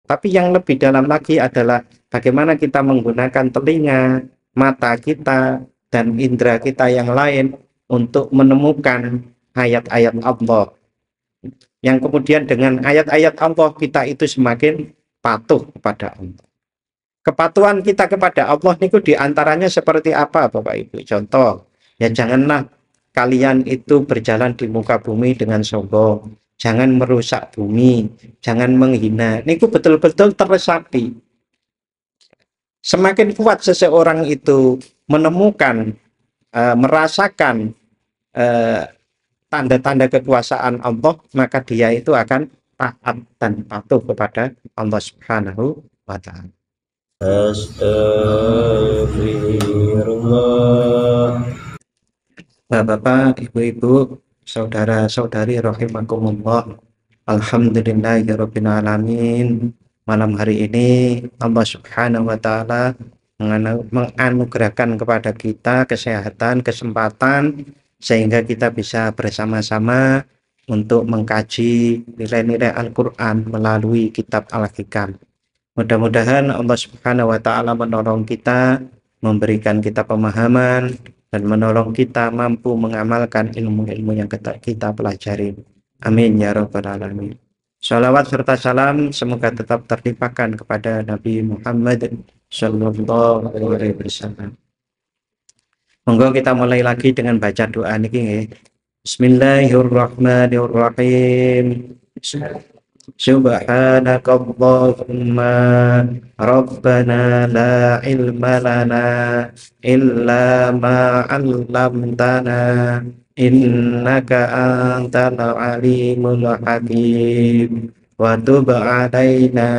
Tapi yang lebih dalam lagi adalah bagaimana kita menggunakan telinga, mata kita, dan indera kita yang lain untuk menemukan ayat-ayat Allah. Yang kemudian dengan ayat-ayat Allah kita itu semakin patuh kepada Allah. Kepatuhan kita kepada Allah itu diantaranya seperti apa Bapak Ibu? Contoh, ya janganlah kalian itu berjalan di muka bumi dengan sombong. Jangan merusak bumi, jangan menghina. Ini betul-betul teresapi. Semakin kuat seseorang itu menemukan, merasakan tanda-tanda kekuasaan Allah, maka dia itu akan taat dan patuh kepada Allah Subhanahu wa Ta'ala. Astagfirullah. Bapak, ibu-ibu, saudara-saudari rahimakumullah. Alhamdulillahirabbil alamin. Malam hari ini Allah Subhanahu wa Ta'ala menganugerahkan kepada kita kesehatan, kesempatan sehingga kita bisa bersama-sama untuk mengkaji nilai-nilai Al-Qur'an melalui kitab Al-Hikam. Mudah-mudahan Allah Subhanahu wa Ta'ala menolong kita, memberikan kita pemahaman, dan menolong kita mampu mengamalkan ilmu-ilmu yang kita pelajari. Amin ya rabbal alamin. Shalawat serta salam semoga tetap terlimpahkan kepada Nabi Muhammad sallallahu alaihi wasallam. Monggo kita mulai lagi dengan baca doa niki. Bismillahirrahmanirrahim. Subhanakallahumma Rabbana la ilma lana illa ma 'allamtana innaka antal alimul hakim wa tub 'alaina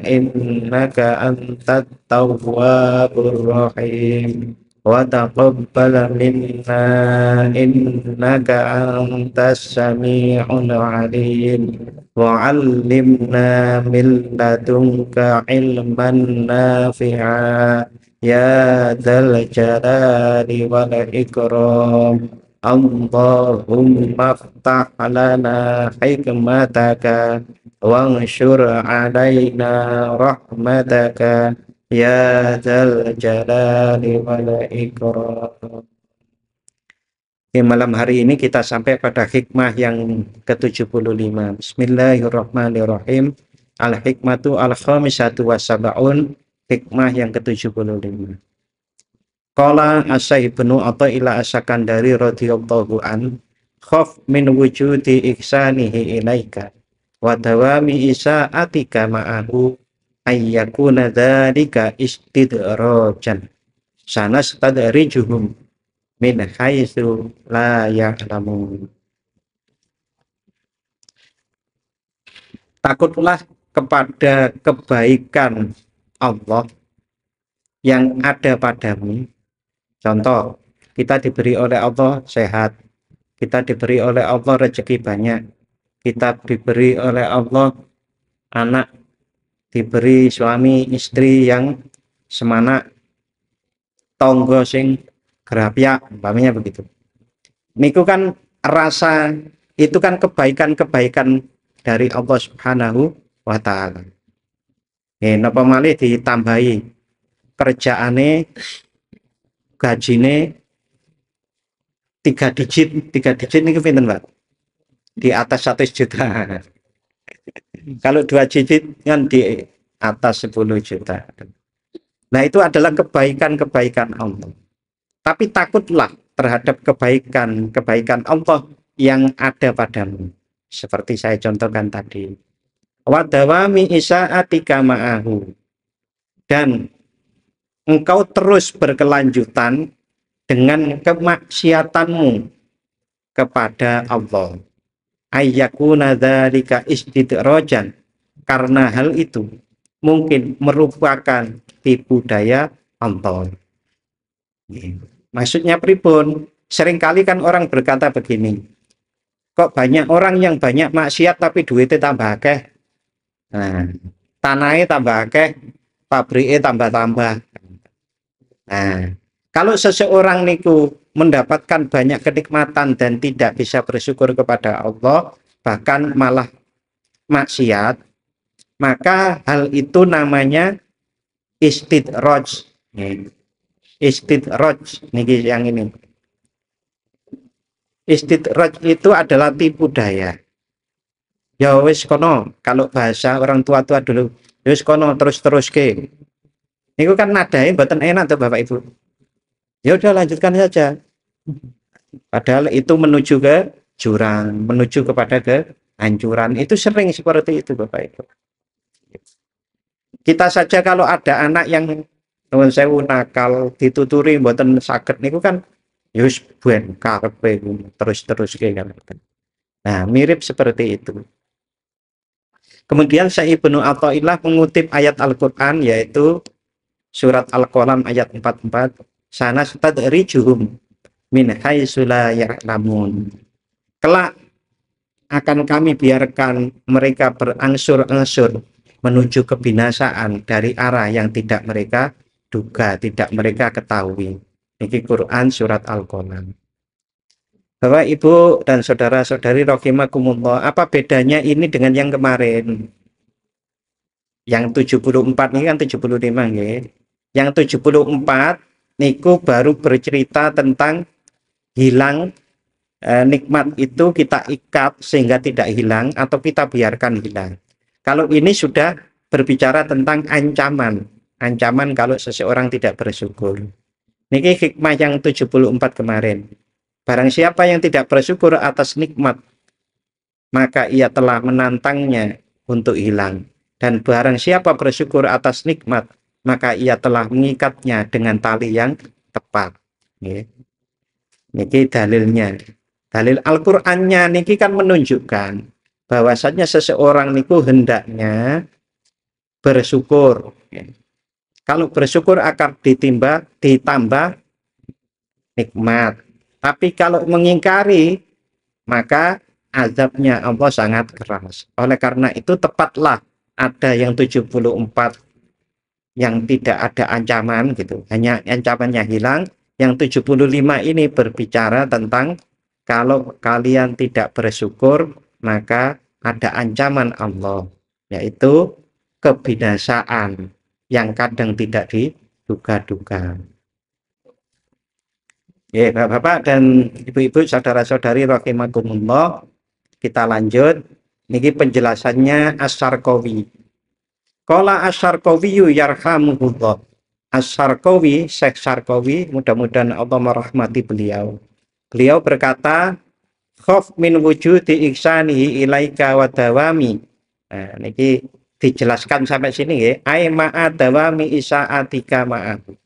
innaka antat tawwabur rahim wa taqabbal minna innaka antas sami'ul 'alim wa'allimna min ladunka ilman nafi'a ya dzal jalali wal ikram. Allahumma ftah lana hikmataka wanshur alaina rahmataka ya dzal jalali wal ikram. Di malam hari ini kita sampai pada hikmah yang ke-75. Bismillahirrahmanirrahim. Al-hikmatu al-khamisatu was-sab'un. Hikmah yang ke-75. Qala As-Ibnu Athaillah As-Sakandari radhiyallahu an, khaf min wujudi ihsanihi ilaika wa dawami isa'atika ma'ahu ayyakuna dzalika istidrajan sanastadrijuhum min haitsu la ya'lamun. Takutlah kepada kebaikan Allah yang ada padamu. Contoh, kita diberi oleh Allah sehat, kita diberi oleh Allah rezeki banyak, kita diberi oleh Allah anak, diberi suami istri yang semana, tonggo sing gerapyak, umpamanya begitu. Niku kan rasa, itu kan kebaikan-kebaikan dari Allah Subhanahu wa Ta'ala. Napa malih ditambahi kerjaane, gajine 3 digit niku pinten, Pak? Di atas 100 juta. Kalau 2 digit kan di atas 10 juta. Nah, itu adalah kebaikan-kebaikan Allah. Tapi takutlah terhadap kebaikan Allah yang ada padamu. Seperti saya contohkan tadi. Wa dawami isa'atika ma'ahu. Dan engkau terus berkelanjutan dengan kemaksiatanmu kepada Allah. Ayyakuna dzalika istidrajan. Karena hal itu mungkin merupakan tipu daya Allah. Maksudnya pripun? Seringkali kan orang berkata begini, kok banyak orang yang banyak maksiat tapi duitnya tambah akeh. Nah, tanahnya tambah akeh, pabriknya tambah-tambah. Nah, kalau seseorang niku mendapatkan banyak kenikmatan dan tidak bisa bersyukur kepada Allah, bahkan malah maksiat, maka hal itu namanya istidraj. Istidraj niki yang ini. Istidraj itu adalah tipu daya. Ya wis kono, kalau bahasa orang tua-tua dulu, ya wis kono terus-terus ke. Itu kan nadanya mboten enak tuh Bapak Ibu. Ya udah lanjutkan saja. Padahal itu menuju ke jurang, menuju kepada kehancuran. Itu sering seperti itu Bapak Ibu. Kita saja kalau ada anak yang nuwun sewu nakal dituturi mboten saged niku kan ya wis ben karepe terus-terus kayak kan. Nah, mirip seperti itu. Kemudian Syekh Ibnu Athaillah mengutip ayat Al-Qur'an yaitu surat Al-Qalam ayat 44, sana stadrijuhum min haitsu la ya'lamun. Kelak akan kami biarkan mereka berangsur-angsur menuju kebinasaan dari arah yang tidak mereka duga, tidak mereka ketahui. Ini Quran surat Al-Qalam. Bapak, Ibu, dan saudara-saudari rahimakumullah, apa bedanya ini dengan yang kemarin? Yang 74 ini kan 75 ya. Yang 74 niku baru bercerita tentang hilang nikmat itu kita ikat sehingga tidak hilang atau kita biarkan hilang. Kalau ini sudah berbicara tentang ancaman. Ancaman kalau seseorang tidak bersyukur. Niki hikmah yang 74 kemarin. Barang siapa yang tidak bersyukur atas nikmat, maka ia telah menantangnya untuk hilang. Dan barang siapa bersyukur atas nikmat, maka ia telah mengikatnya dengan tali yang tepat. Niki dalilnya. Dalil Al-Qur'annya niki kan menunjukkan bahwasanya seseorang niku hendaknya bersyukur. Kalau bersyukur akan ditambah nikmat. Tapi kalau mengingkari, maka azabnya Allah sangat keras. Oleh karena itu tepatlah ada yang 74 yang tidak ada ancaman gitu. Hanya ancamannya hilang. Yang 75 ini berbicara tentang kalau kalian tidak bersyukur, maka ada ancaman Allah, yaitu kebinasaan yang kadang tidak diduga-duga. Ya, Bapak dan Ibu-ibu, saudara-saudari rahimakumullah, kita lanjut. Niki penjelasannya Asy-Syarqawi. Qala Asy-Syarqawi yarhamuhullah. Asy-Syarqawi, Syekh Syarqawi, mudah-mudahan Allah merahmati beliau. Beliau berkata, "Khaf min wujudi ihsanihi ilaika wa dawami." Nah, niki dijelaskan sampai sini ya. Ai ma'a dawami isaatika ma'ahu.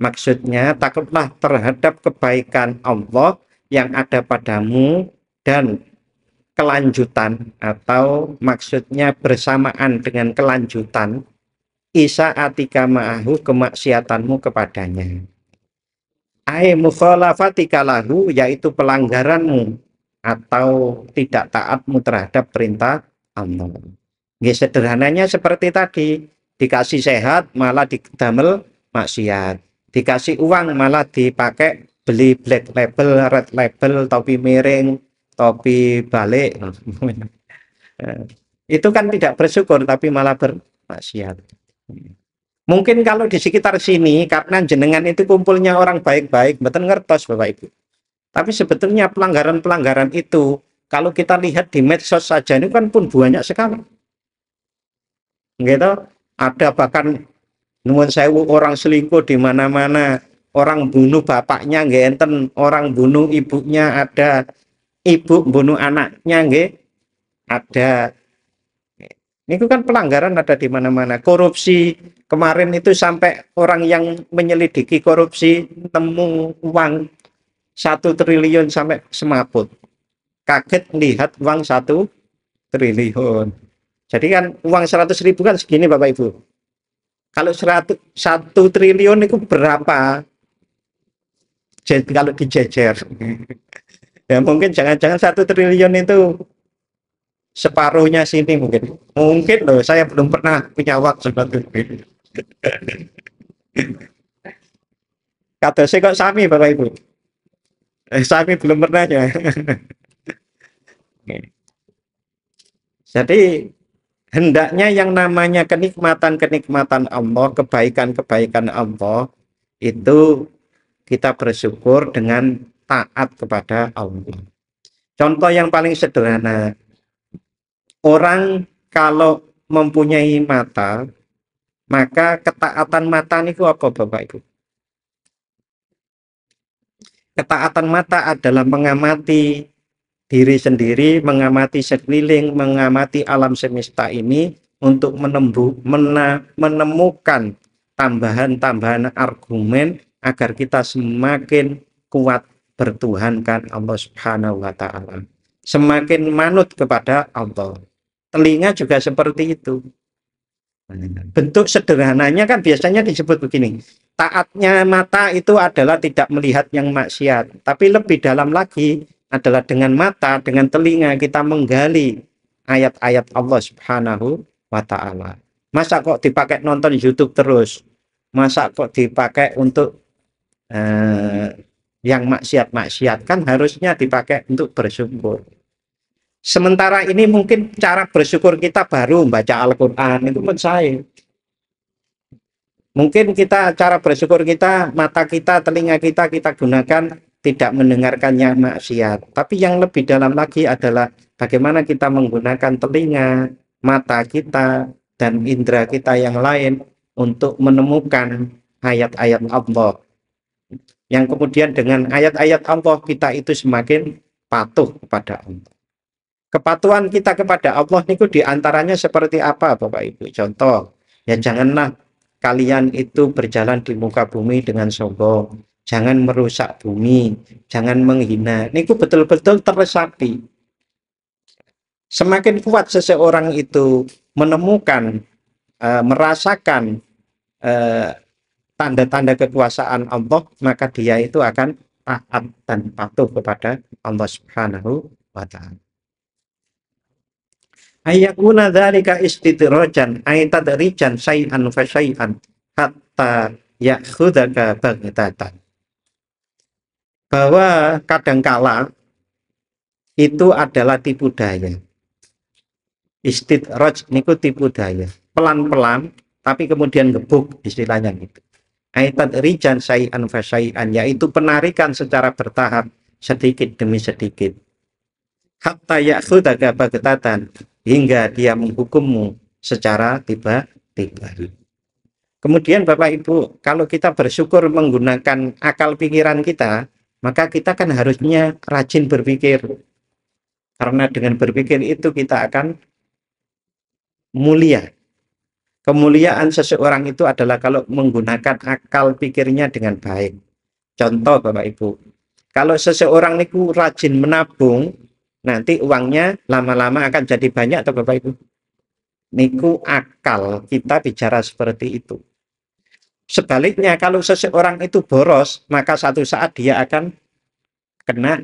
Maksudnya, takutlah terhadap kebaikan Allah yang ada padamu dan kelanjutan, atau maksudnya bersamaan dengan kelanjutan isaatika ma'ahu, kemaksiatanmu kepadanya. Ai mukhalafatika lahu, yaitu pelanggaranmu atau tidak taatmu terhadap perintah Allah. Sederhananya seperti tadi, dikasih sehat malah didamel maksiat. Dikasih uang malah dipakai beli black label, red label, topi miring, topi balik. Itu kan tidak bersyukur tapi malah bermaksiat. Mungkin kalau di sekitar sini karena jenengan itu kumpulnya orang baik-baik, betul ngertos Bapak Ibu. Tapi sebetulnya pelanggaran-pelanggaran itu kalau kita lihat di medsos saja ini kan pun banyak sekali. Gitu. Ada bahkan nuwun sewu orang selingkuh di mana-mana, orang bunuh bapaknya nggih enten, orang bunuh ibunya ada, ibu bunuh anaknya nggih ada. Itu kan pelanggaran ada di mana-mana. Korupsi kemarin itu sampai orang yang menyelidiki korupsi temu uang 1 triliun sampai semaput. Kaget lihat uang 1 triliun. Jadi kan uang 100.000 kan segini Bapak Ibu. Kalau 1 triliun itu berapa? Jadi kalau dijejer. Ya mungkin jangan-jangan 1 triliun itu separuhnya sini mungkin. Mungkin loh, saya belum pernah punya waktu seperti itu. Kata saya kok sami Bapak Ibu. Sami belum pernah ya. Jadi Hendaknya yang namanya kenikmatan-kenikmatan Allah, kebaikan-kebaikan Allah itu kita bersyukur dengan taat kepada Allah. Contoh yang paling sederhana, orang kalau mempunyai mata, maka ketaatan mata itu apa Bapak Ibu? Ketaatan mata adalah mengamati diri sendiri, mengamati sekeliling, mengamati alam semesta ini untuk menemukan tambahan-tambahan argumen agar kita semakin kuat bertuhankan Allah Subhanahu wa Ta'ala, semakin manut kepada Allah. Telinga juga seperti itu. Bentuk sederhananya kan biasanya disebut begini, taatnya mata itu adalah tidak melihat yang maksiat, tapi lebih dalam lagi adalah dengan mata, dengan telinga kita menggali ayat-ayat Allah Subhanahu wa Ta'ala. Masa kok dipakai nonton YouTube terus? Masa kok dipakai untuk yang maksiat-maksiat? Kan harusnya dipakai untuk bersyukur. Sementara ini mungkin cara bersyukur kita baru membaca Al-Quran, itu pun saya. Mungkin kita cara bersyukur kita, mata kita, telinga kita gunakan tidak mendengarkan yang maksiat. Tapi yang lebih dalam lagi adalah bagaimana kita menggunakan telinga, mata kita, dan indera kita yang lain untuk menemukan ayat-ayat Allah. Yang kemudian dengan ayat-ayat Allah kita itu semakin patuh kepada Allah. Kepatuhan kita kepada Allah itu diantaranya seperti apa Bapak Ibu? Contoh, ya janganlah kalian itu berjalan di muka bumi dengan sombong, jangan merusak bumi, jangan menghina. Niku betul-betul teresapi. Semakin kuat seseorang itu menemukan, merasakan tanda-tanda kekuasaan Allah, maka dia itu akan taat dan patuh kepada Allah Subhanahu wa Ta'ala. Ayakuna dzalika istidrajan ay tadrijan syai'an fa syai'an hatta ya'khudaka baghtatan. Bahwa kadangkala itu adalah tipu daya. Istidraj niku tipu daya. Pelan-pelan tapi kemudian gebuk istilahnya gitu. Ay tadrijan syai'an fa syai'an, yaitu penarikan secara bertahap sedikit demi sedikit. Hatta ya'khudaka baghtatan, hingga dia menghukummu secara tiba-tiba. Kemudian Bapak Ibu, kalau kita bersyukur menggunakan akal pikiran kita, maka kita kan harusnya rajin berpikir. Karena dengan berpikir itu kita akan mulia. Kemuliaan seseorang itu adalah kalau menggunakan akal pikirnya dengan baik. Contoh Bapak Ibu, kalau seseorang itu rajin menabung, nanti uangnya lama-lama akan jadi banyak atau Bapak Ibu? Niku akal kita bicara seperti itu. Sebaliknya kalau seseorang itu boros, maka satu saat dia akan kena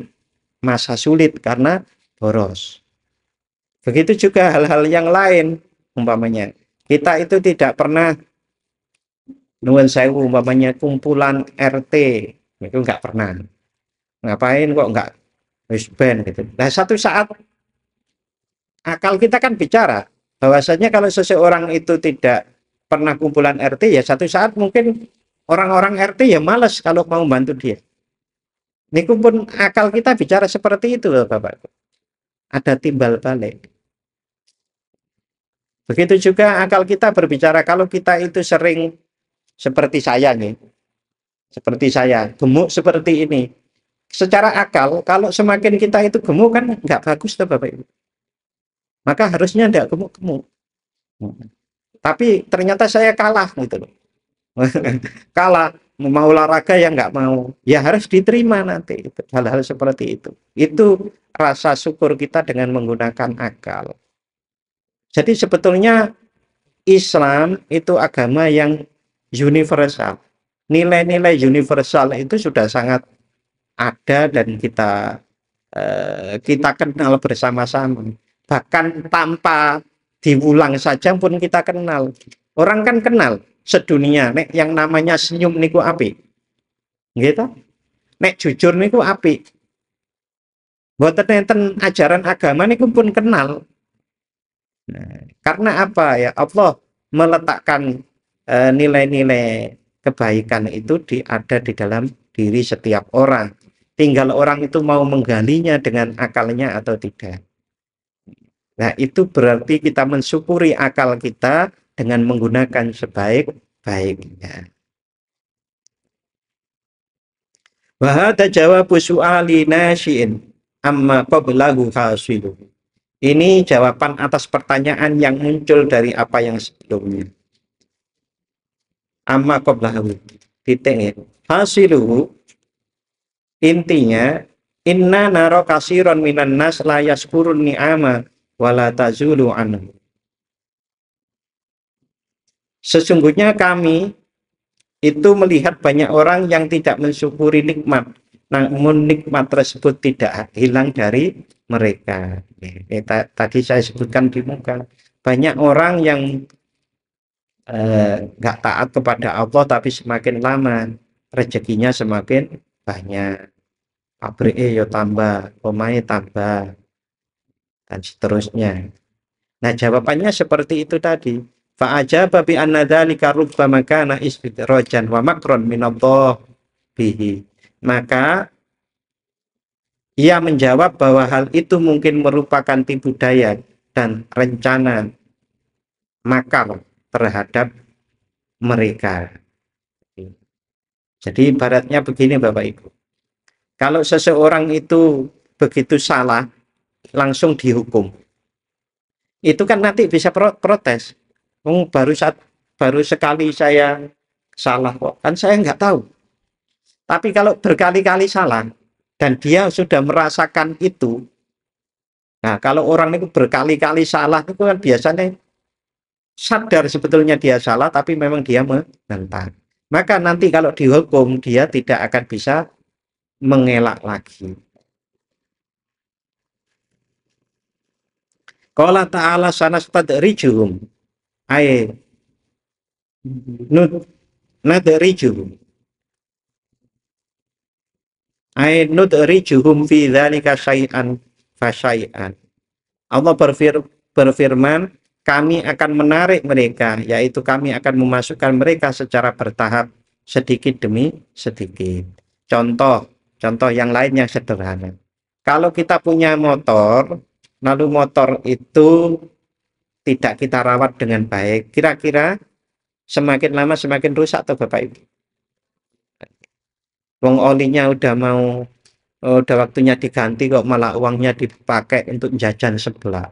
masa sulit karena boros. Begitu juga hal-hal yang lain, umpamanya kita itu tidak pernah nuwun sewu, umpamanya kumpulan RT, itu nggak pernah. Ngapain kok nggak ben gitu. Nah, satu saat akal kita kan bicara bahwasanya kalau seseorang itu tidak pernah kumpulan RT, ya satu saat mungkin orang-orang RT ya malas kalau mau bantu dia. Niku pun akal kita bicara seperti itu loh Bapak. Ada timbal balik. Begitu juga akal kita berbicara kalau kita itu sering seperti saya nih. Seperti saya, gemuk seperti ini. Secara akal, kalau semakin kita itu gemuk kan nggak bagus tuh Bapak Ibu. Maka harusnya nggak gemuk-gemuk. Tapi ternyata saya kalah gitu loh. Kalah, mau olahraga yang nggak mau. Ya harus diterima nanti. Hal-hal seperti itu. Itu rasa syukur kita dengan menggunakan akal. Jadi sebetulnya Islam itu agama yang universal. Nilai-nilai universal itu sudah sangat ada dan kita kenal bersama-sama. Bahkan tanpa diulang saja pun kita kenal. Orang kan kenal sedunia nek yang namanya senyum niku apik. Gitu. Nek jujur niku apik. Mboten enten ajaran agama niku pun kenal. Nah, karena apa ya? Allah meletakkan nilai-nilai kebaikan itu ada di dalam diri setiap orang. Tinggal orang itu mau menggalinya dengan akalnya atau tidak. Nah, itu berarti kita mensyukuri akal kita dengan menggunakan sebaik-baiknya. Wa hadza jawabu su'ali nasyi'in amma qablahu hasilu. Ini jawaban atas pertanyaan yang muncul dari apa yang sebelumnya. Amma qablahu. Titik. Hasilu, intinya inna naro kasiron minan nas la yaskurun ni'ama wala tazulu anhu. Sesungguhnya kami itu melihat banyak orang yang tidak mensyukuri nikmat, namun nikmat tersebut tidak hilang dari mereka. Tadi saya sebutkan di muka, banyak orang yang nggak taat kepada Allah, tapi semakin lama rezekinya semakin banyak, pabriknya ya tambah, pemain tambah, dan seterusnya. Nah, jawabannya seperti itu tadi. Fa'ajaba bi anna dzalika rubbama kana istidrajan wa makron minallah bihi. Maka ia menjawab bahwa hal itu mungkin merupakan tipu daya dan rencana makar terhadap mereka. Jadi ibaratnya begini Bapak Ibu. Kalau seseorang itu begitu salah, langsung dihukum. Itu kan nanti bisa protes. Baru sekali saya salah kok, kan saya nggak tahu. Tapi kalau berkali-kali salah dan dia sudah merasakan itu, nah kalau orang itu berkali-kali salah itu kan biasanya sadar sebetulnya dia salah, tapi memang dia menentang. Maka nanti kalau dihukum dia tidak akan bisa mengelak lagi. Qala ta'ala sanastadrijuhum ay nadrijuhum ay nudrijuhum fi dzalika syai'an fa syai'an. Allah berfirman, kami akan menarik mereka, yaitu kami akan memasukkan mereka secara bertahap, sedikit demi sedikit. Contoh yang lain yang sederhana. Kalau kita punya motor, lalu motor itu tidak kita rawat dengan baik, kira-kira semakin lama semakin rusak atau Bapak Ibu? Wong olinya udah waktunya diganti kok malah uangnya dipakai untuk jajan sebelah.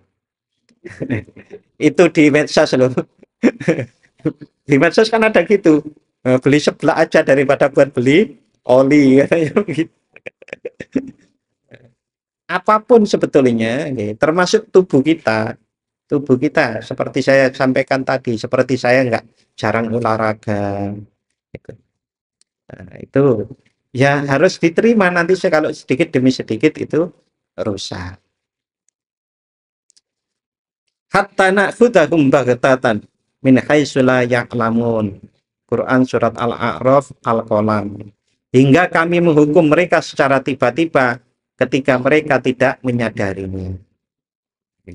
Itu di medsos loh. Di medsos kan ada gitu. Beli sebelah aja daripada buat beli oli. Apapun sebetulnya, termasuk tubuh kita. Tubuh kita, seperti saya sampaikan tadi, seperti saya nggak jarang olahraga. Gitu. Nah, itu ya harus diterima nanti kalau sedikit demi sedikit itu rusak. Hatta na'khudahum baghtatan min haitsu la ya'lamun. Quran surat Al-A'raf Al-Qalam. Hingga kami menghukum mereka secara tiba-tiba ketika mereka tidak menyadarinya.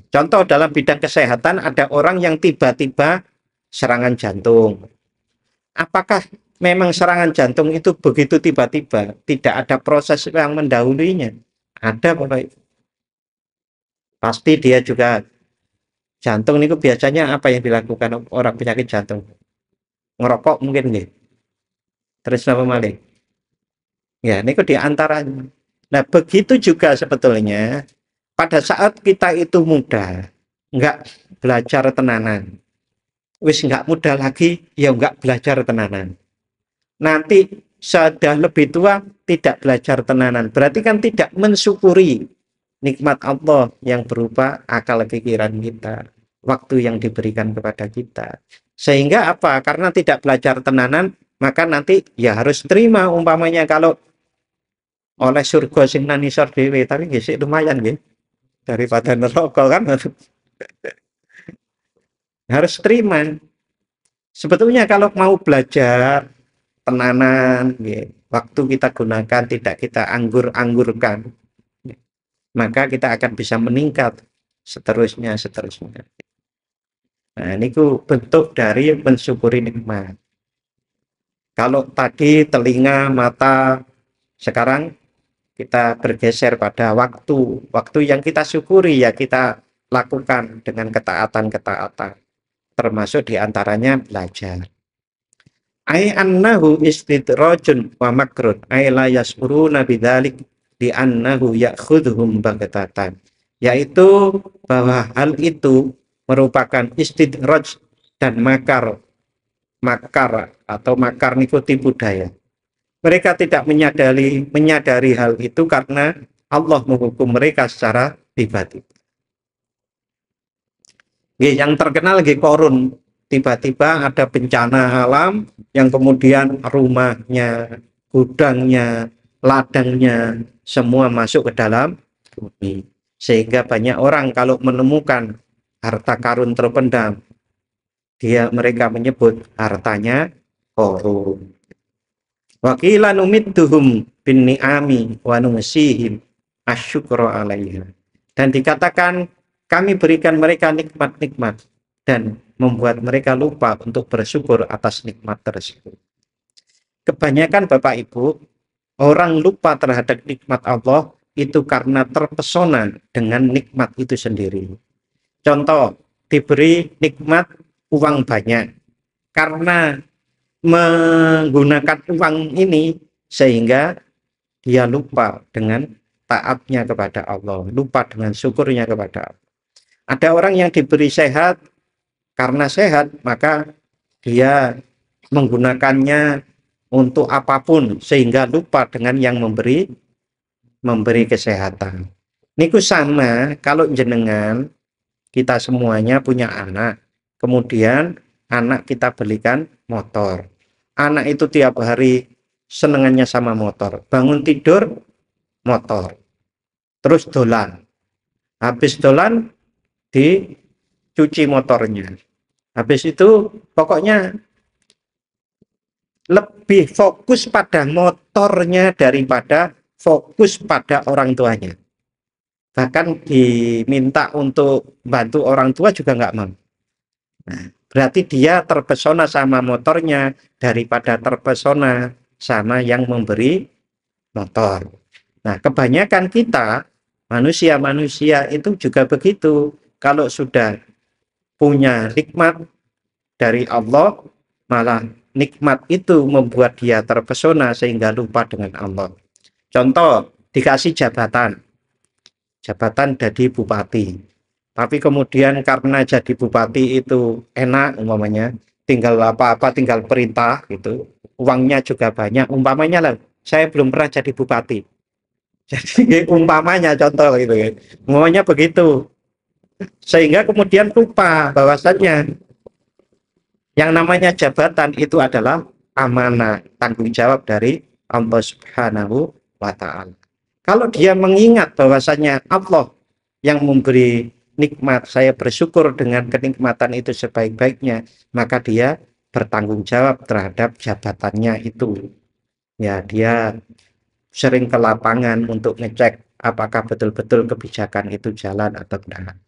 Contoh dalam bidang kesehatan ada orang yang tiba-tiba serangan jantung. Apakah memang serangan jantung itu begitu tiba-tiba? Tidak ada proses yang mendahulunya. Ada Bapak Ibu. Pasti dia juga jantung itu biasanya apa yang dilakukan orang penyakit jantung? Ngerokok mungkin nggih. Terus apa malih? Ya, ini di antaranya. Nah, begitu juga sebetulnya pada saat kita itu muda, nggak belajar tenanan. Wis nggak muda lagi, ya nggak belajar tenanan. Nanti sudah lebih tua, tidak belajar tenanan. Berarti kan tidak mensyukuri nikmat Allah yang berupa akal pikiran kita, waktu yang diberikan kepada kita. Sehingga apa? Karena tidak belajar tenanan, maka nanti ya harus terima umpamanya kalau oleh surga sing nanisor dhewe, tapi nggih lumayan nggih. Daripada neraka kan harus terima. Sebetulnya kalau mau belajar tenanan, waktu kita gunakan tidak kita anggur-anggurkan, maka kita akan bisa meningkat seterusnya. Nah, ini bentuk dari mensyukuri nikmat. Kalau tadi telinga, mata, sekarang kita bergeser pada waktu. Waktu yang kita syukuri ya kita lakukan dengan ketaatan-ketaatan. Termasuk diantaranya belajar. Ai annahu istidrajun wa makrun ai la yasmuruna bidzalik di annahu ya'khudhum baghtatan, yaitu bahwa hal itu merupakan istidraj dan makar atau makar niku tipu daya. Mereka tidak menyadari hal itu karena Allah menghukum mereka secara tiba-tiba. Yang terkenal Korun, tiba-tiba ada bencana alam yang kemudian rumahnya, gudangnya, ladangnya semua masuk ke dalam bumi, sehingga banyak orang kalau menemukan harta karun terpendam, mereka menyebut hartanya korun. Wakila numidduhum bin ni'ami wa nusihim asyukra alaiha, dan dikatakan kami berikan mereka nikmat-nikmat dan membuat mereka lupa untuk bersyukur atas nikmat tersebut. Kebanyakan Bapak Ibu, orang lupa terhadap nikmat Allah itu karena terpesona dengan nikmat itu sendiri. Contoh, diberi nikmat uang banyak, karena menggunakan uang ini sehingga dia lupa dengan taatnya kepada Allah, lupa dengan syukurnya kepada Allah. Ada orang yang diberi sehat, karena sehat maka dia menggunakannya untuk apapun sehingga lupa dengan yang memberi kesehatan. Niku sama kalau jenengan, kita semuanya punya anak, kemudian anak kita belikan motor. Anak itu tiap hari senengannya sama motor, bangun tidur motor, terus dolan, habis dolan dicuci motornya, habis itu pokoknya lebih fokus pada motornya daripada fokus pada orang tuanya. Bahkan diminta untuk bantu orang tua juga nggak mau. Nah, berarti dia terpesona sama motornya daripada terpesona sama yang memberi motor. Nah, kebanyakan kita manusia-manusia itu juga begitu. Kalau sudah punya nikmat dari Allah, malah nikmat itu membuat dia terpesona sehingga lupa dengan Allah. Contoh, dikasih jabatan jadi bupati, tapi kemudian karena jadi bupati itu enak, umpamanya tinggal apa-apa tinggal perintah gitu, uangnya juga banyak, umpamanya lah saya belum pernah jadi bupati, jadi umpamanya contoh gitu ya, umpamanya begitu, sehingga kemudian lupa bahwasannya yang namanya jabatan itu adalah amanah, tanggung jawab dari Allah Subhanahu wa Ta'ala. Kalau dia mengingat bahwasannya Allah yang memberi nikmat, saya bersyukur dengan kenikmatan itu sebaik-baiknya, maka dia bertanggung jawab terhadap jabatannya itu. Ya, dia sering ke lapangan untuk ngecek apakah betul-betul kebijakan itu jalan atau tidak.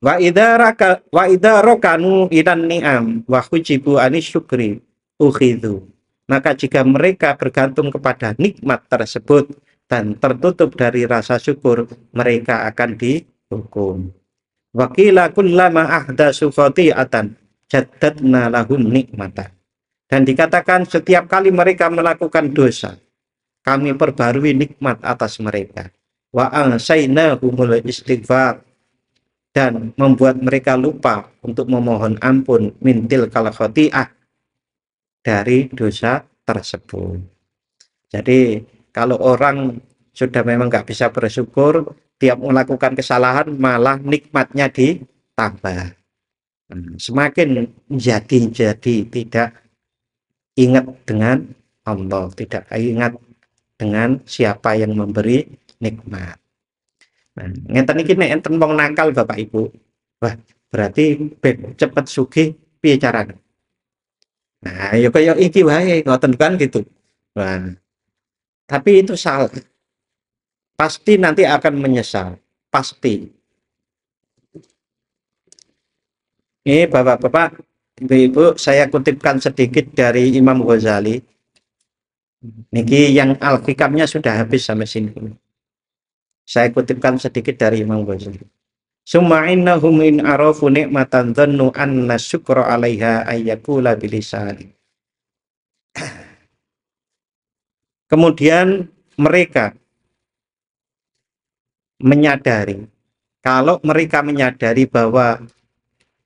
Wa idza rokanu idan ni'am wa hujibu anis syukri ukhidhu. Maka jika mereka bergantung kepada nikmat tersebut dan tertutup dari rasa syukur, mereka akan dihukum. Wa qila kullama ahdatsu khati'atan jaddadna lahum nikmatan. Dan dikatakan setiap kali mereka melakukan dosa, kami perbarui nikmat atas mereka. Wa ansainahumul istighfar, dan membuat mereka lupa untuk memohon ampun mintil kal khati'ah, dari dosa tersebut. Jadi kalau orang sudah memang nggak bisa bersyukur, tiap melakukan kesalahan malah nikmatnya ditambah. Semakin jadi tidak ingat dengan Allah, tidak ingat dengan siapa yang memberi nikmat. Nah, ngeten iki nek enten wong nakal Bapak Ibu, wah berarti cepet sugih piye carane? Nah, ya kayak iki wae ngoten kan gitu. Nah, tapi itu salah. Pasti nanti akan menyesal, pasti. Ini Bapak-bapak, Ibu-ibu, saya kutipkan sedikit dari Imam Ghazali. Niki yang Al-Hikamnya sudah habis sampai sini. Saya kutipkan sedikit dari Imam Ghazali. Summa innahum in arafu ni'matan dhannu anna syukra 'alaiha ayyakula bilisan. Kemudian mereka menyadari, kalau mereka menyadari bahwa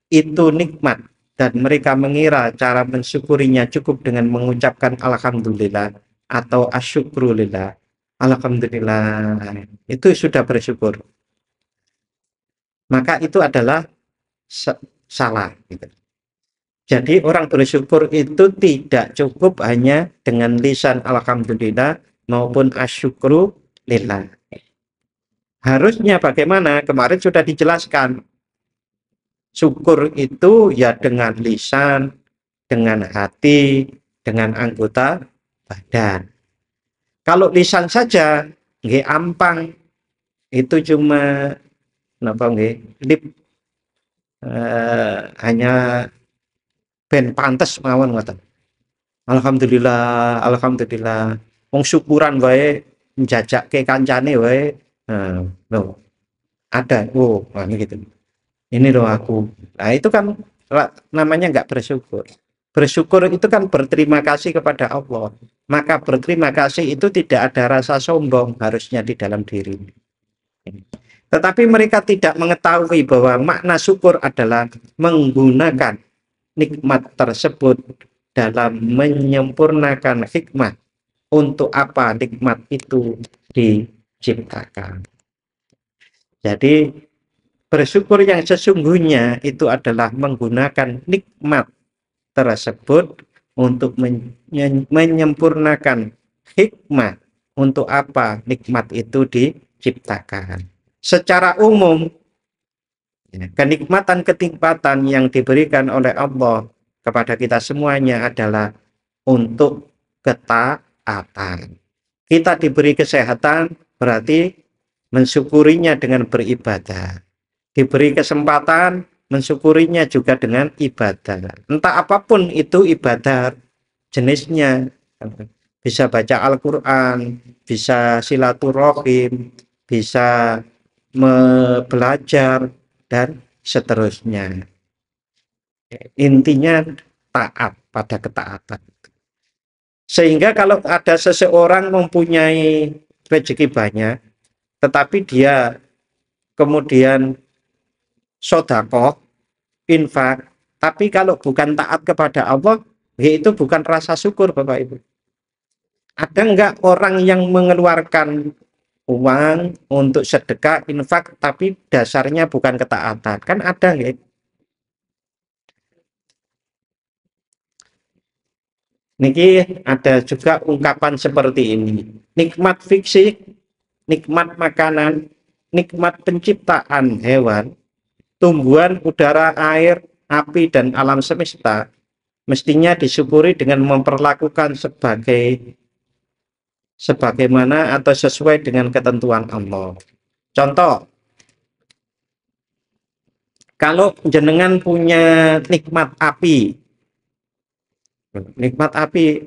itu nikmat dan mereka mengira cara mensyukurinya cukup dengan mengucapkan alhamdulillah atau asyukrulillah, alhamdulillah, itu sudah bersyukur, maka itu adalah salah gitu. Jadi orang bersyukur itu tidak cukup hanya dengan lisan alhamdulillah maupun asyukrulillah. Harusnya bagaimana? Kemarin sudah dijelaskan. Syukur itu ya dengan lisan, dengan hati, dengan anggota badan. Kalau lisan saja nggih ampang, itu cuma napa nggih lip, hanya ben pantes mawon ngoten. Alhamdulillah, alhamdulillah. Wong syukuran wae njajakke kancane wae. Loh, ada. Oh, ini gitu. Ini loh aku. Nah, itu kan namanya nggak bersyukur. Bersyukur itu kan berterima kasih kepada Allah. Maka berterima kasih itu tidak ada rasa sombong harusnya di dalam diri. Tetapi mereka tidak mengetahui bahwa makna syukur adalah menggunakan nikmat tersebut dalam menyempurnakan hikmah untuk apa nikmat itu diciptakan. Jadi bersyukur yang sesungguhnya itu adalah menggunakan nikmat tersebut untuk menyempurnakan hikmah untuk apa nikmat itu diciptakan. Secara umum, kenikmatan-kenikmatan yang diberikan oleh Allah kepada kita semuanya adalah untuk ketaatan. Kita diberi kesehatan berarti mensyukurinya dengan beribadah. Diberi kesempatan, mensyukurinya juga dengan ibadah. Entah apapun itu ibadah jenisnya. Bisa baca Al-Quran, bisa silaturahim, bisa belajar, dan seterusnya. Intinya taat pada ketaatan. Sehingga kalau ada seseorang mempunyai rezeki banyak, tetapi dia kemudian sodakoh, infak, tapi kalau bukan taat kepada Allah, itu bukan rasa syukur, Bapak Ibu. Ada enggak orang yang mengeluarkan uang untuk sedekah, infak, tapi dasarnya bukan ketaatan? Kan ada enggak? Niki ada juga ungkapan seperti ini. Nikmat fisik, nikmat makanan, nikmat penciptaan hewan, tumbuhan, udara, air, api, dan alam semesta mestinya disyukuri dengan memperlakukan sebagaimana atau sesuai dengan ketentuan Allah. Contoh, kalau jenengan punya nikmat api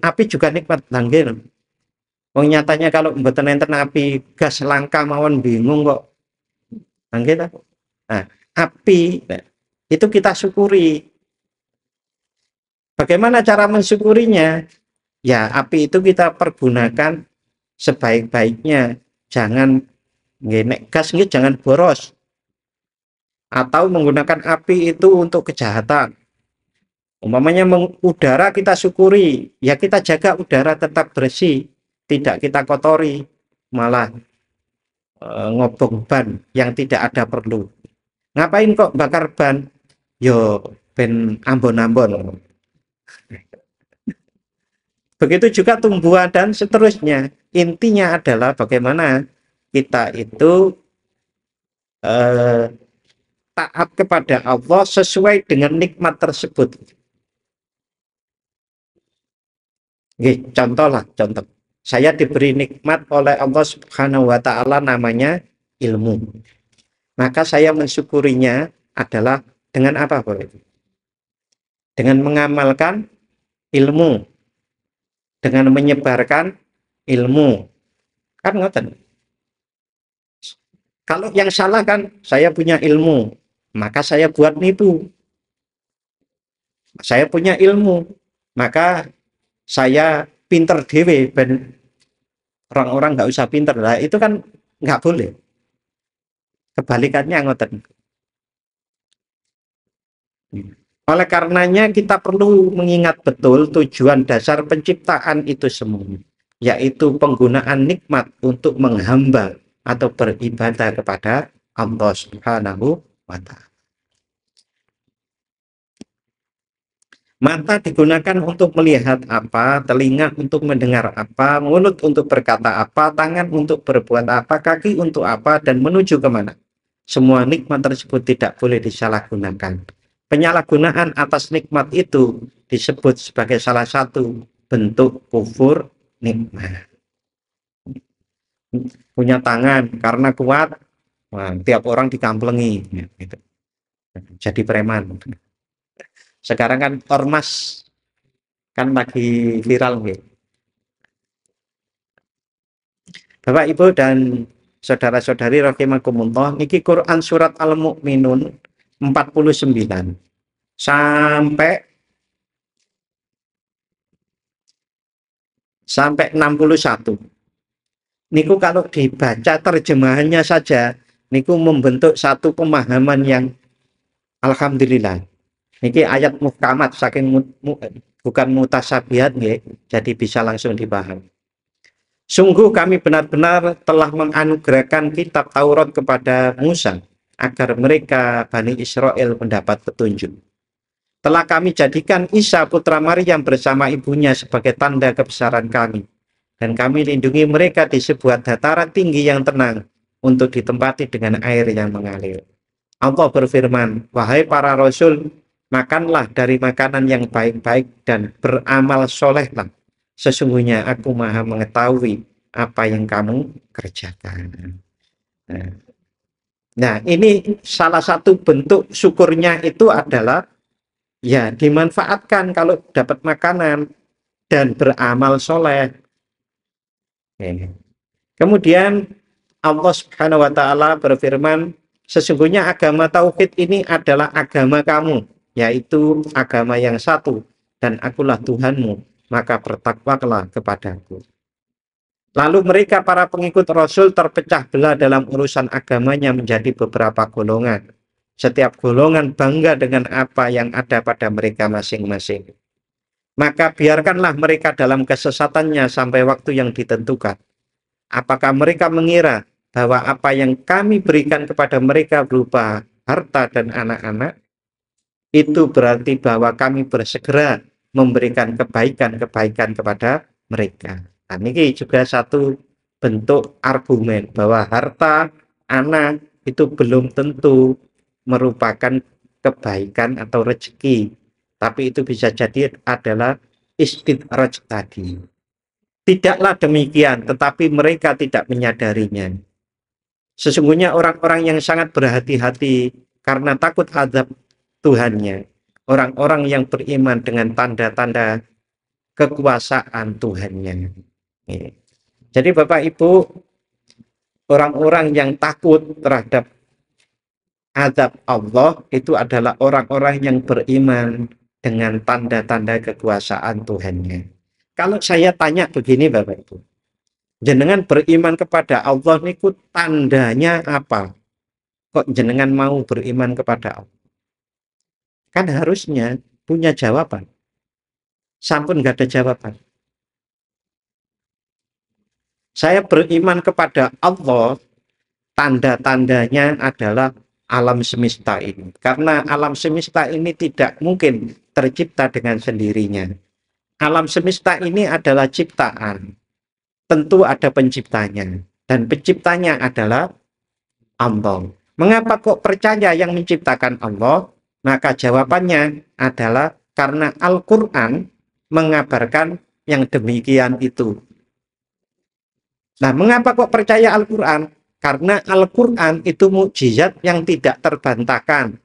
api juga nikmat langgir. Wong nyatanya kalau mboten enten api, gas langka mawon bingung kok. Langgir. Nah, api itu kita syukuri. Bagaimana cara mensyukurinya? Ya, api itu kita pergunakan sebaik-baiknya. Jangan nek gas nggih jangan boros. Atau menggunakan api itu untuk kejahatan. Umpamanya udara kita syukuri, ya kita jaga udara tetap bersih, tidak kita kotori, malah ngobong ban yang tidak ada perlu. Ngapain kok bakar ban? Yo ben ambon-ambon. Begitu juga tumbuhan dan seterusnya. Intinya adalah bagaimana kita itu taat kepada Allah sesuai dengan nikmat tersebut. Contoh. Saya diberi nikmat oleh Allah Subhanahu wa Ta'ala namanya ilmu. Maka saya mensyukurinya adalah dengan apa, Bapak? dengan mengamalkan ilmu, dengan menyebarkan ilmu. Kan ngoten. Kalau yang salah kan saya punya ilmu, maka saya buat nipu. Saya punya ilmu, maka saya pinter dewe ben orang-orang nggak usah pinter lah, itu kan nggak boleh. Kebalikannya ngoten. Oleh karenanya kita perlu mengingat betul tujuan dasar penciptaan itu semua, yaitu penggunaan nikmat untuk menghamba atau beribadah kepada Allah Subhanahu wa Ta'ala. Mata digunakan untuk melihat apa, telinga untuk mendengar apa, mulut untuk berkata apa, tangan untuk berbuat apa, kaki untuk apa, dan menuju kemana. Semua nikmat tersebut tidak boleh disalahgunakan. Penyalahgunaan atas nikmat itu disebut sebagai salah satu bentuk kufur nikmat. Punya tangan karena kuat, wah, tiap orang dikamplengi, gitu. Jadi preman. Sekarang kan ormas kan lagi viral gitu. Bapak Ibu dan saudara-saudari rahimakumullah, niki Quran surat Al-Mu'minun 49 sampai 61. Niku kalau dibaca terjemahannya saja, niku membentuk satu pemahaman yang alhamdulillah. Niki ayat muhkamat saking bukan mutasabihat nggih, jadi bisa langsung dipahami. Sungguh kami benar-benar telah menganugerahkan kitab Taurat kepada Musa agar mereka Bani Israel mendapat petunjuk. Telah kami jadikan Isa putra Maryam bersama ibunya sebagai tanda kebesaran kami, dan kami lindungi mereka di sebuah dataran tinggi yang tenang untuk ditempati dengan air yang mengalir. Allah berfirman, wahai para rasul, makanlah dari makanan yang baik-baik dan beramal solehlah. Sesungguhnya aku maha mengetahui apa yang kamu kerjakan. Nah, ini salah satu bentuk syukurnya itu adalah ya dimanfaatkan kalau dapat makanan dan beramal soleh. Kemudian Allah Subhanahu wa Ta'ala berfirman, sesungguhnya agama tauhid ini adalah agama kamu, yaitu agama yang satu, dan akulah Tuhanmu, maka bertakwalah kepadaku. Lalu mereka para pengikut Rasul terpecah belah dalam urusan agamanya menjadi beberapa golongan. Setiap golongan bangga dengan apa yang ada pada mereka masing-masing. Maka biarkanlah mereka dalam kesesatannya sampai waktu yang ditentukan. Apakah mereka mengira bahwa apa yang kami berikan kepada mereka berupa harta dan anak-anak, itu berarti bahwa kami bersegera memberikan kebaikan-kebaikan kepada mereka. Nah, ini juga satu bentuk argumen bahwa harta, anak itu belum tentu merupakan kebaikan atau rezeki, tapi itu bisa jadi adalah istidraj tadi. Tidaklah demikian, tetapi mereka tidak menyadarinya. Sesungguhnya orang-orang yang sangat berhati-hati karena takut azab Tuhannya, orang-orang yang beriman dengan tanda-tanda kekuasaan Tuhannya. Jadi Bapak Ibu, orang-orang yang takut terhadap azab Allah itu adalah orang-orang yang beriman dengan tanda-tanda kekuasaan Tuhannya. Kalau saya tanya begini Bapak Ibu, jenengan beriman kepada Allah niku tandanya apa? Kok jenengan mau beriman kepada Allah? Kan harusnya punya jawaban. Sampun nggak ada jawaban. Saya beriman kepada Allah, tanda-tandanya adalah alam semesta ini. Karena alam semesta ini tidak mungkin tercipta dengan sendirinya. Alam semesta ini adalah ciptaan. Tentu ada penciptanya. Dan penciptanya adalah Allah. Mengapa kok percaya yang menciptakan Allah? Maka jawabannya adalah karena Al-Quran mengabarkan yang demikian itu. Nah, mengapa kok percaya Al-Quran? Karena Al-Quran itu mukjizat yang tidak terbantahkan.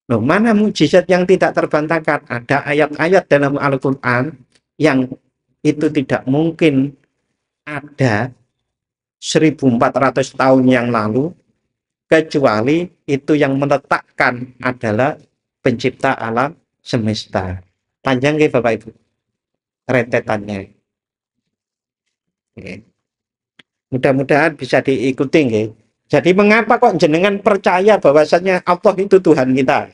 Loh, mana mukjizat yang tidak terbantahkan? Ada ayat-ayat dalam Al-Quran yang itu tidak mungkin ada 1400 tahun yang lalu, kecuali itu yang meletakkan adalah pencipta alam semesta. Panjang ya Bapak Ibu rentetannya. Oke. Mudah-mudahan bisa diikuti nggih. Jadi mengapa kok jenengan percaya bahwasanya Allah itu Tuhan kita?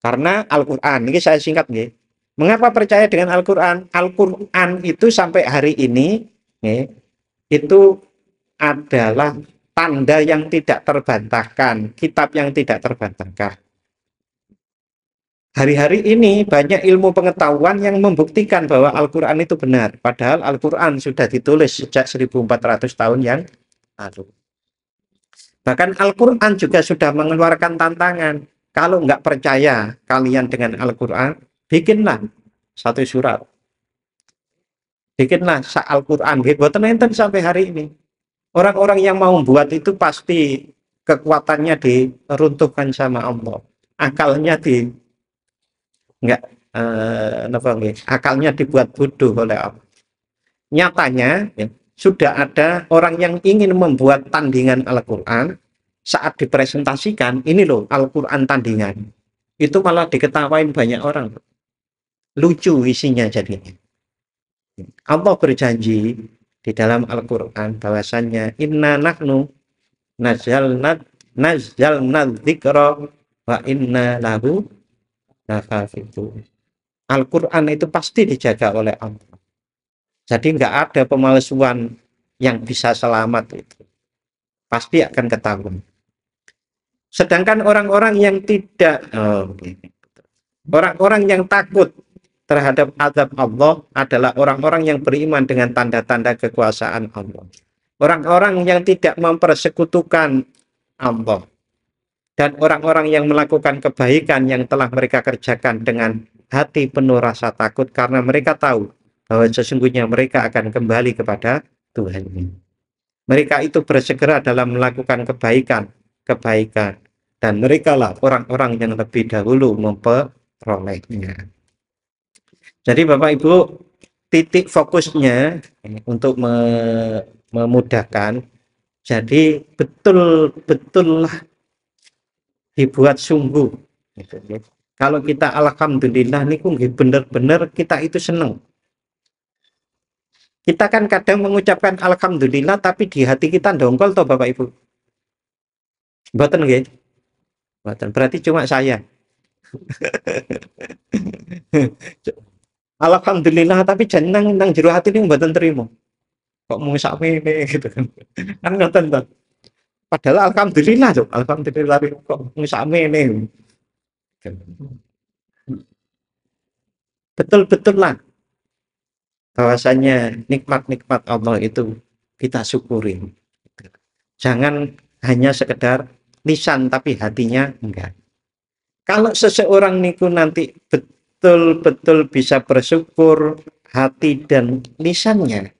Karena Al-Qur'an. Ini saya singkat nggih. Mengapa percaya dengan Al-Qur'an? Al-Qur'an itu sampai hari ini nggih, itu adalah tanda yang tidak terbantahkan, kitab yang tidak terbantahkan. Hari-hari ini banyak ilmu pengetahuan yang membuktikan bahwa Al-Quran itu benar. Padahal Al-Quran sudah ditulis sejak 1400 tahun yang lalu. Bahkan Al-Quran juga sudah mengeluarkan tantangan. Kalau nggak percaya kalian dengan Al-Quran, bikinlah satu surat. Bikinlah Al-Quran. Buatan enten sampai hari ini. Orang-orang yang mau buat itu pasti kekuatannya diruntuhkan sama Allah. Akalnya nggak akalnya dibuat bodoh oleh Allah. Nyatanya ya, sudah ada orang yang ingin membuat tandingan Al-Quran, saat dipresentasikan ini loh Al-Quran tandingan, itu malah diketawain banyak orang, lucu isinya jadinya. Allah berjanji di dalam Al-Quran bahwasannya inna nahnu nazzalna dzikra wa inna lahu lahafidun. Al-Quran itu pasti dijaga oleh Allah. Jadi nggak ada pemalsuan yang bisa selamat itu. Pasti akan ketahuan. Sedangkan orang-orang yang tidak, orang-orang yang takut terhadap azab Allah adalah orang-orang yang beriman dengan tanda-tanda kekuasaan Allah. Orang-orang yang tidak mempersekutukan Allah. Dan orang-orang yang melakukan kebaikan yang telah mereka kerjakan dengan hati penuh rasa takut karena mereka tahu bahwa sesungguhnya mereka akan kembali kepada Tuhan. Mereka itu bersegera dalam melakukan kebaikan, dan mereka lah orang-orang yang lebih dahulu memperolehnya. Jadi Bapak Ibu, titik fokusnya untuk memudahkan, jadi betul-betullah dibuat sungguh. Kalau kita alhamdulillah niku bener-bener kita itu seneng. Kita kan kadang mengucapkan alhamdulillah tapi di hati kita dongkol toh Bapak Ibu. Mboten nggih? Mboten. Berarti cuma saya. Alhamdulillah tapi jeneng nang jero hati ini mboten terima. Kok mau sakmene gitu kan. Kan ngoten toh. Padahal alhamdulillah tuh, alhamdulillah kok sakmene. Betul-betul lah bahwasanya nikmat-nikmat Allah itu kita syukuri. Jangan hanya sekedar lisan tapi hatinya enggak. Kalau seseorang niku nanti betul-betul bisa bersyukur hati dan lisannya,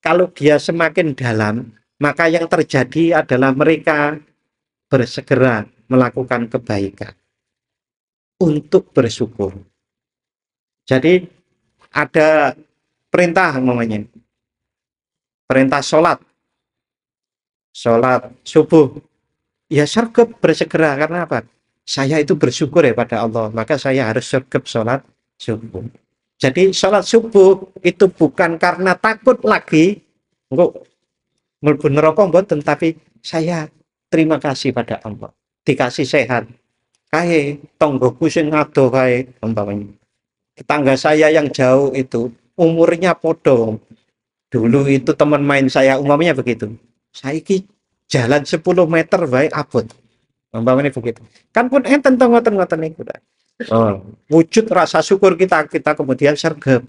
kalau dia semakin dalam, maka yang terjadi adalah mereka bersegera melakukan kebaikan untuk bersyukur. Jadi ada perintah namanya, perintah sholat subuh, ya sergap bersegera. Karena apa? Saya itu bersyukur ya pada Allah, maka saya harus sergap sholat subuh. Jadi sholat subuh itu bukan karena takut lagi kok mlebu neraka mboten, tapi saya terima kasih pada Allah dikasih sehat. Kae tonggoku sing ado kae umpamanya. Tetangga saya yang jauh itu umurnya podo. Dulu itu teman main saya umpamanya begitu. Saiki jalan 10 meter wae abot. Umpamanya begitu. Kan pun enten to ngoten-ngoten niku. Oh, wujud rasa syukur kita kemudian sergap.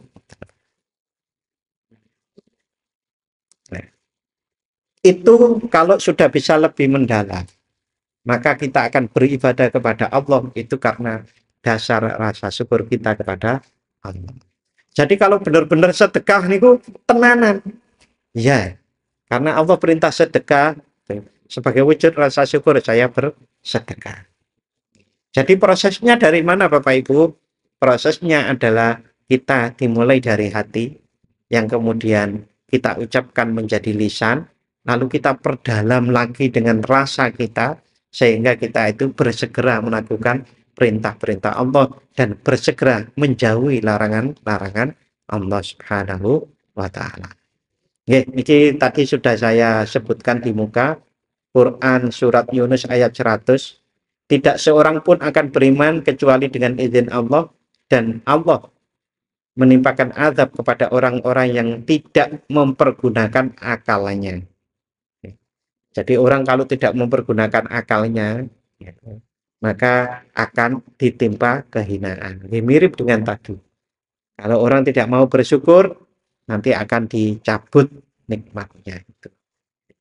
Itu kalau sudah bisa lebih mendalam, maka kita akan beribadah kepada Allah itu karena dasar rasa syukur kita kepada Allah. Jadi kalau benar-benar sedekah niku tenanan, ya, karena Allah perintah sedekah sebagai wujud rasa syukur saya bersedekah. Jadi prosesnya dari mana Bapak Ibu? Prosesnya adalah kita dimulai dari hati, yang kemudian kita ucapkan menjadi lisan, lalu kita perdalam lagi dengan rasa kita, sehingga kita itu bersegera melakukan perintah-perintah Allah dan bersegera menjauhi larangan-larangan Allah Subhanahu wa Ta'ala. Ini tadi sudah saya sebutkan di muka Quran surat Yunus ayat 100. Tidak seorang pun akan beriman kecuali dengan izin Allah, dan Allah menimpakan azab kepada orang-orang yang tidak mempergunakan akalnya. Jadi orang kalau tidak mempergunakan akalnya, maka akan ditimpa kehinaan. Ini mirip dengan tadi. Kalau orang tidak mau bersyukur, nanti akan dicabut nikmatnya.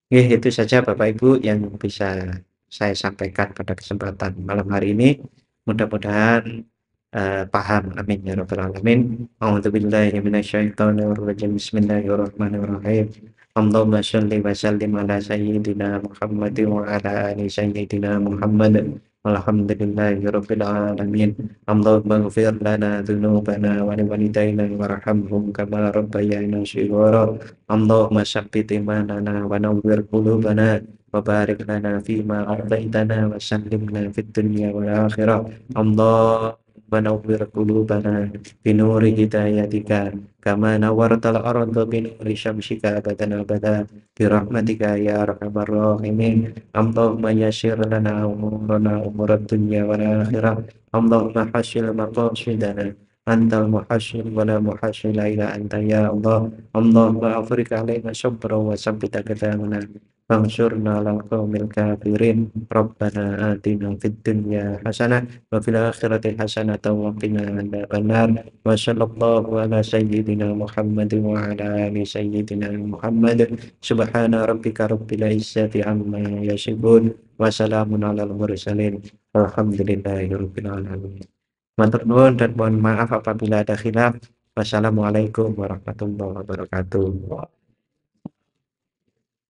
Itu saja Bapak Ibu yang bisa saya sampaikan pada kesempatan malam hari ini. Mudah-mudahan paham. Amin ya rabbal alamin. A'udzubillahi minasyaitonirrajim. Bismillahirrahmanirrahim. Allahumma shalli wa sallim ala sayyidina Muhammad wa ala ali sayyidina Muhammad. Walhamdulillahi rabbil alamin. Allahumma ighfir lana dzunubana wa liwalidayna warhamhum kama rabbayana shighara. Allahumma sabbit imanana wa nawwir qulubana wa barik lana fima a'taitana wa sallimna fid dunya wal akhirah. Allah ونور قلوبنا بنور هدايتك كما نورت الأرض بنور شمسك أبدا أبدا برحمتك يا أرحم الراحمين. اللهم يسر لنا أمورنا أمور الدنيا والآخرة. اللهم حسن مقاصدنا أنت المحسن ولا محسن إلا أنت يا الله. اللهم أفرغ علينا صبرا وثبت أقدامنا وانصرنا على القوم الكافرين. ربنا آتنا في الدنيا حسنة وفي الآخرة حسنة وقنا عذاب النار. وصلى الله على سيدنا محمد وعلى آل سيدنا محمد. سبحان ربك رب العزة عما يصفون وسلام على المرسلين والحمdulillahi rabbil alamin. Matur nuwun dan mohon maaf apabila ada khilaf. Wassalamualaikum warahmatullahi wabarakatuh.